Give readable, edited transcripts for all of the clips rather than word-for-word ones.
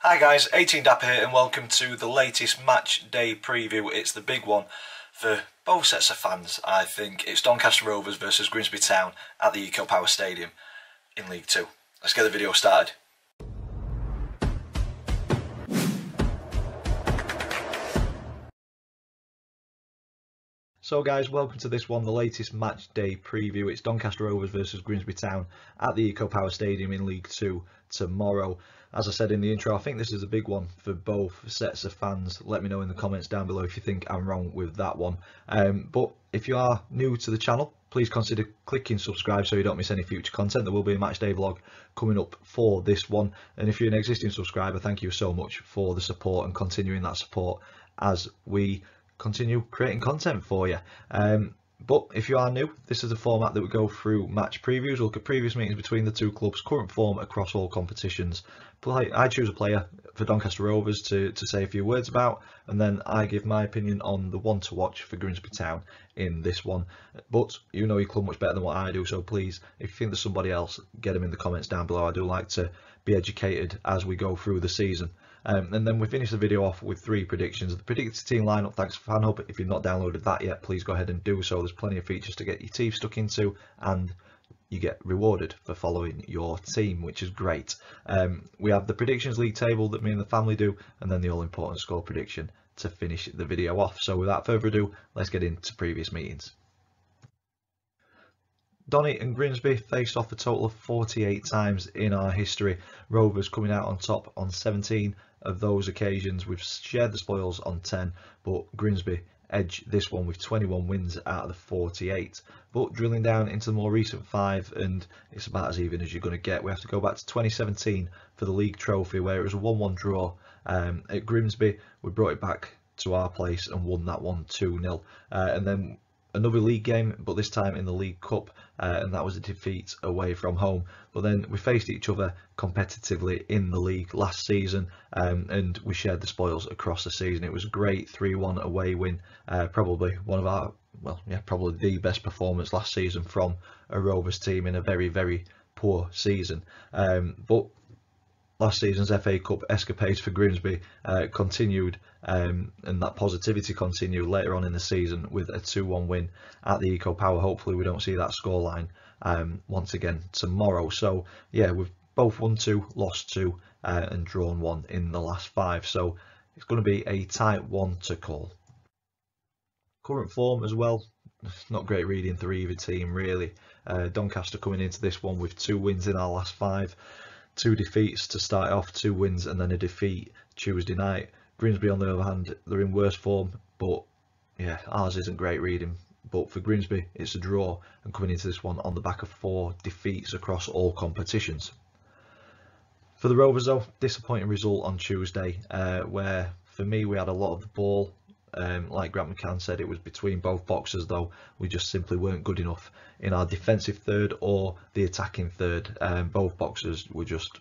Hi guys, 18 Dapper here and welcome to the latest match day preview. It's the big one for both sets of fans, I think. It's Doncaster Rovers versus Grimsby Town at the Eco Power Stadium in League 2. Let's get the video started. So guys, welcome to this one, the latest match day preview. It's Doncaster Rovers versus Grimsby Town at the Eco Power Stadium in League 2 tomorrow. As I said in the intro, I think this is a big one for both sets of fans. Let me know in the comments down below if you think I'm wrong with that one. But if you are new to the channel, please consider clicking subscribe so you don't miss any future content. There will be a match day vlog coming up for this one. And if you're an existing subscriber, thank you so much for the support and continuing that support as we continue creating content for you. But if you are new, this is a format that we go through match previews, look at previous meetings between the two clubs, current form across all competitions. I choose a player for Doncaster Rovers to say a few words about, and then I give my opinion on the one to watch for Grimsby Town in this one. But you know your club much better than what I do, so please, if you think there's somebody else, get them in the comments down below. I do like to be educated as we go through the season. And then we finish the video off with three predictions. The predicted team lineup, thanks for FanHub. If you've not downloaded that yet, please go ahead and do so. There's plenty of features to get your teeth stuck into, and you get rewarded for following your team, which is great. We have the predictions league table that me and the family do, and then the all-important score prediction to finish the video off. So without further ado, let's get into previous meetings. Donny and Grimsby faced off a total of 48 times in our history. Rovers coming out on top on 17 of those occasions. We've shared the spoils on 10, but Grimsby edge this one with 21 wins out of the 48. But drilling down into the more recent 5, and it's about as even as you're going to get. We have to go back to 2017 for the league trophy, where it was a 1-1 draw. At Grimsby, we brought it back to our place and won that one 2-0. And then another league game, but this time in the League Cup, and that was a defeat away from home. But then we faced each other competitively in the league last season, and we shared the spoils across the season. It was a great 3-1 away win, probably one of our, probably the best performance last season from a Rovers team in a very, very poor season. But last season's FA Cup escapades for Grimsby continued, and that positivity continued later on in the season with a 2-1 win at the Eco Power. Hopefully we don't see that scoreline once again tomorrow. So yeah, we've both won 2, lost 2, and drawn 1 in the last 5. So it's going to be a tight one to call. Current form as well, not great reading for either team really. Doncaster coming into this one with 2 wins in our last 5. 2 defeats to start off, 2 wins and then a defeat Tuesday night. Grimsby on the other hand, they're in worse form, but yeah, ours isn't great reading. But for Grimsby, it's a draw, and coming into this one on the back of 4 defeats across all competitions. For the Rovers though, disappointing result on Tuesday, where for me we had a lot of the ball. Like Grant McCann said, it was between both boxes though. We just simply weren't good enough in our defensive third or the attacking third. Both boxes were just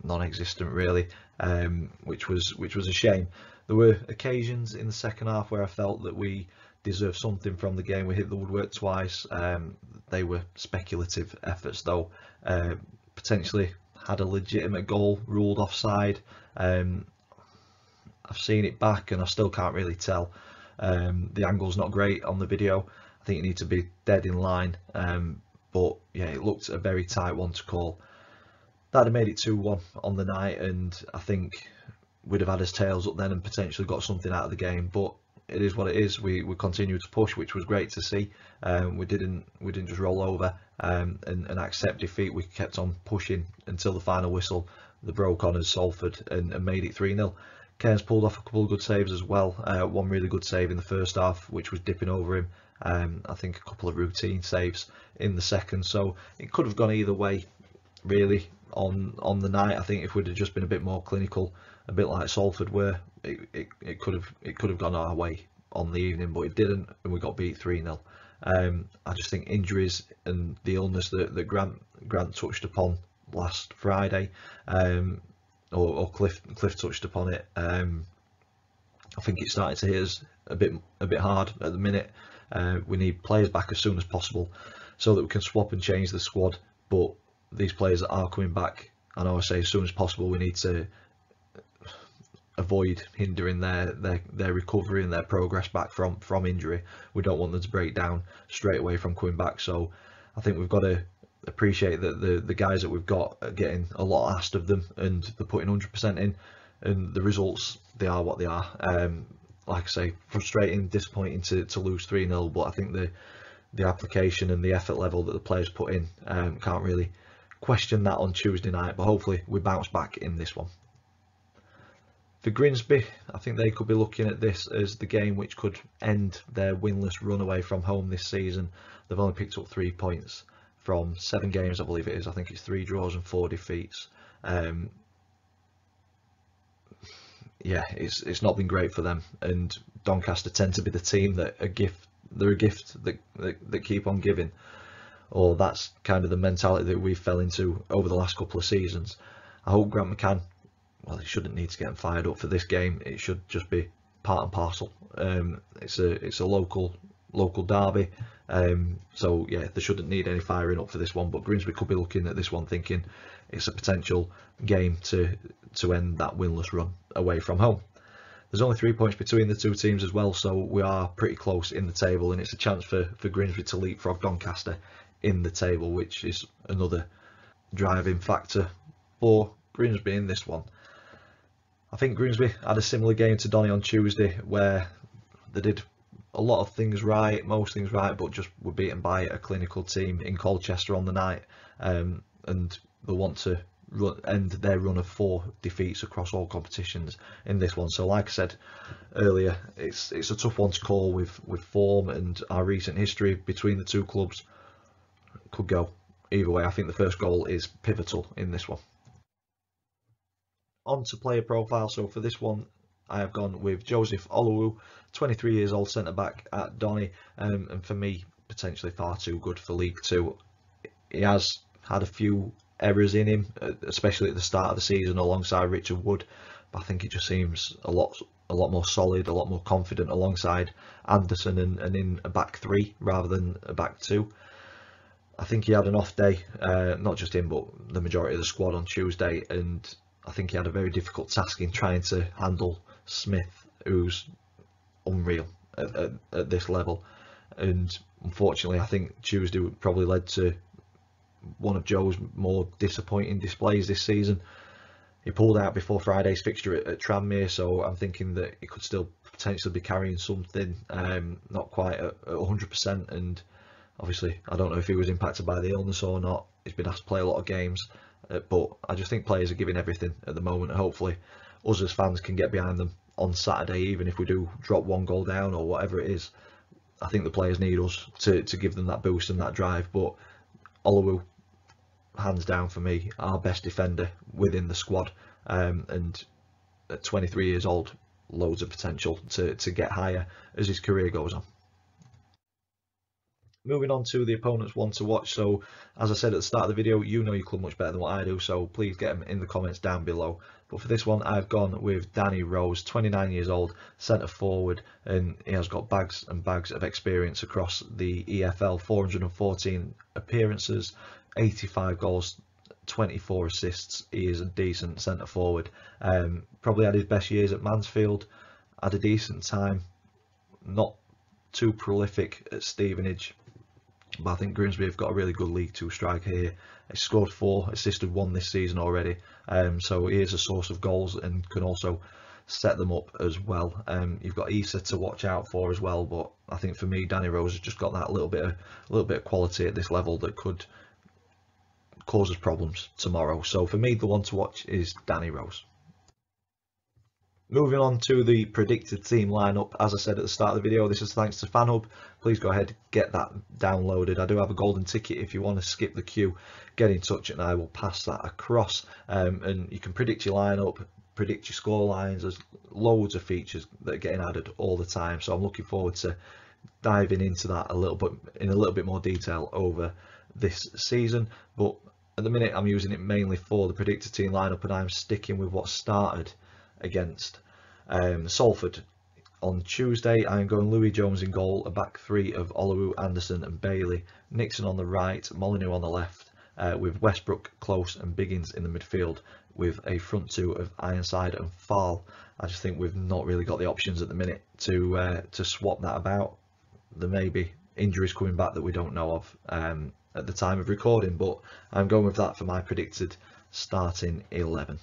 non-existent really, which was a shame. There were occasions in the second half where I felt that we deserved something from the game. We hit the woodwork twice. They were speculative efforts though. Potentially had a legitimate goal ruled offside. I've seen it back and I still can't really tell. The angle's not great on the video. I think you need to be dead in line, but yeah, it looked a very tight one to call. That'd have made it 2-1 on the night, and I think we'd have had his tails up then and potentially got something out of the game. But it is what it is. We continued to push, which was great to see. We didn't just roll over and accept defeat. We kept on pushing until the final whistle. They broke on as Salford and made it 3-0. Cairns pulled off a couple of good saves as well. One really good save in the first half, which was dipping over him. I think a couple of routine saves in the second. So it could have gone either way, really, on the night. I think if we'd have just been a bit more clinical, a bit like Salford were, it could have gone our way on the evening, but it didn't, and we got beat 3-0. I just think injuries and the illness that Grant touched upon last Friday, or Cliff touched upon it. I think it's starting to hit us a bit hard at the minute. We need players back as soon as possible so that we can swap and change the squad. But these players that are coming back, I know I say as soon as possible, we need to avoid hindering their recovery and their progress back from injury. We don't want them to break down straight away from coming back. So I think we've got to appreciate that the guys that we've got are getting a lot asked of them, and they're putting 100% in, and the results, they are what they are. Like I say, frustrating, disappointing to lose 3-0, but I think the application and the effort level that the players put in, can't really question that on Tuesday night, but hopefully we bounce back in this one. For Grimsby, I think they could be looking at this as the game which could end their winless run away from home this season. They've only picked up 3 points from 7 games, I believe it is. I think it's 3 draws and 4 defeats. Yeah, it's not been great for them, and Doncaster tend to be the team that they're a gift that keep on giving, or that's kind of the mentality that we fell into over the last couple of seasons. I hope Grant McCann, well, he shouldn't need to get them fired up for this game. It should just be part and parcel. It's a local derby, so yeah, they shouldn't need any firing up for this one. But Grimsby could be looking at this one thinking it's a potential game to end that winless run away from home. There's only 3 points between the two teams as well, so we are pretty close in the table, and it's a chance for Grimsby to leapfrog Doncaster in the table, which is another driving factor for Grimsby in this one. I think Grimsby had a similar game to Donny on Tuesday, where they did a lot of things right, most things right, but just were beaten by a clinical team in Colchester on the night, and they want to end their run of 4 defeats across all competitions in this one. So like I said earlier, it's a tough one to call with form and our recent history between the two clubs. Could go either way. I think the first goal is pivotal in this one. On to player profile. So for this one, I have gone with Joseph Oluwu, 23 years old, centre back at Donny, and for me, potentially far too good for League Two. He has had a few errors in him, especially at the start of the season alongside Richard Wood, but I think he just seems a lot more solid, a lot more confident alongside Anderson and in a back 3 rather than a back 2. I think he had an off day, not just him but the majority of the squad on Tuesday, and I think he had a very difficult task in trying to handle Smith, who's unreal at this level. And unfortunately, I think Tuesday probably led to one of Joe's more disappointing displays this season. He pulled out before Friday's fixture at Tranmere, so I'm thinking that he could still potentially be carrying something, not quite at 100%, and obviously I don't know if he was impacted by the illness or not. He's been asked to play a lot of games, but I just think players are giving everything at the moment, and hopefully us as fans can get behind them on Saturday, even if we do drop 1 goal down or whatever it is. I think the players need us to give them that boost and that drive. But Oluwu, hands down for me, our best defender within the squad, and at 23 years old, loads of potential to get higher as his career goes on. Moving on to the opponent's one to watch. So as I said at the start of the video, you know your club much better than what I do, so please get them in the comments down below. But for this one, I've gone with Danny Rose, 29 years old, centre forward, and he has got bags and bags of experience across the EFL, 414 appearances, 85 goals, 24 assists. He is a decent centre forward. Probably had his best years at Mansfield, had a decent time, not too prolific at Stevenage, but I think Grimsby have got a really good League Two striker here. He scored 4, assisted 1 this season already, so he is a source of goals and can also set them up as well. You've got Issa to watch out for as well, but I think for me, Danny Rose has just got that little bit of quality at this level that could cause us problems tomorrow. So for me, the one to watch is Danny Rose. Moving on to the predicted team lineup, as I said at the start of the video, this is thanks to FanHub. Please go ahead, get that downloaded. I do have a golden ticket. If you want to skip the queue, get in touch and I will pass that across. And you can predict your lineup, predict your score lines. There's loads of features that are getting added all the time, so I'm looking forward to diving into that a little bit more detail over this season. But at the minute, I'm using it mainly for the predicted team lineup, and I'm sticking with what started against Salford on Tuesday. I'm going Louis Jones in goal, a back 3 of Oluwu, Anderson and Bailey, Nixon on the right, Molyneux on the left, with Westbrook, Close and Biggins in the midfield. with a front two of Ironside and Farl. I just think we've not really got the options at the minute to swap that about. There may be injuries coming back that we don't know of at the time of recording, but I'm going with that for my predicted starting 11.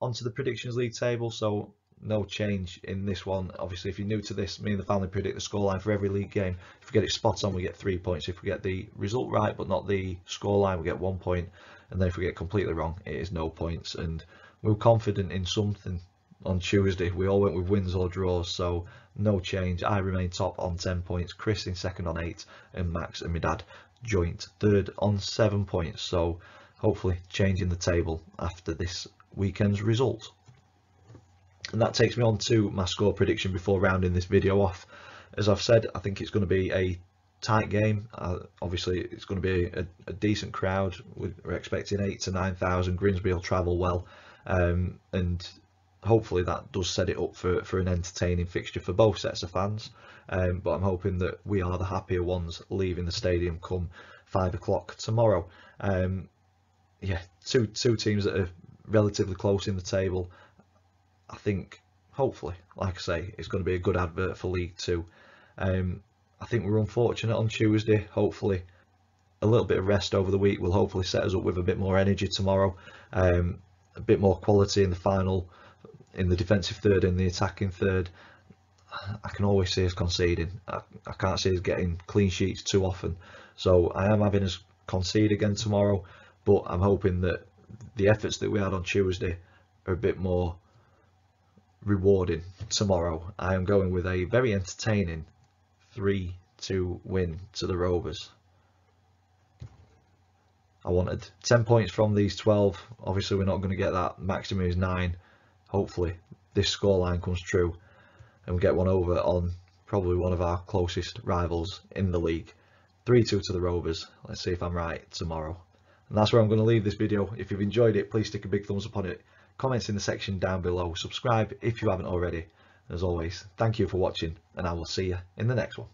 Onto the predictions league table, so no change in this one. Obviously, if you're new to this, me and the family predict the scoreline for every league game. If we get it spot on, we get 3 points. If we get the result right but not the scoreline, we get 1 point. And then if we get completely wrong, it is no points. And we were confident in something on Tuesday. We all went with wins or draws, so no change. I remain top on 10 points, Chris in second on 8, and Max and my dad joint third on 7 points. So hopefully changing the table after this weekend's result. And that takes me on to my score prediction before rounding this video off. As I've said, I think it's going to be a tight game. Obviously it's going to be a decent crowd. We're expecting 8,000 to 9,000. Grimsby will travel well, and hopefully that does set it up for an entertaining fixture for both sets of fans. But I'm hoping that we are the happier ones leaving the stadium come 5 o'clock tomorrow. Yeah, two teams that are relatively close in the table. I think hopefully, like I say, it's going to be a good advert for League Two. I think we're unfortunate on Tuesday. Hopefully a little bit of rest over the week will hopefully set us up with a bit more energy tomorrow, a bit more quality in the final, in the defensive third and the attacking third. I can always see us conceding. I can't see us getting clean sheets too often, so I am having us concede again tomorrow, but I'm hoping that the efforts that we had on Tuesday are a bit more rewarding tomorrow. I am going with a very entertaining 3-2 win to the Rovers. I wanted 10 points from these 12. Obviously we're not going to get that. Maximum is 9. Hopefully this scoreline comes true and we get one over on probably one of our closest rivals in the league. 3-2 to the Rovers. Let's see if I'm right tomorrow. And that's where I'm going to leave this video. If you've enjoyed it, please stick a big thumbs up on it. Comments in the section down below. Subscribe if you haven't already. As always, thank you for watching, and I will see you in the next one.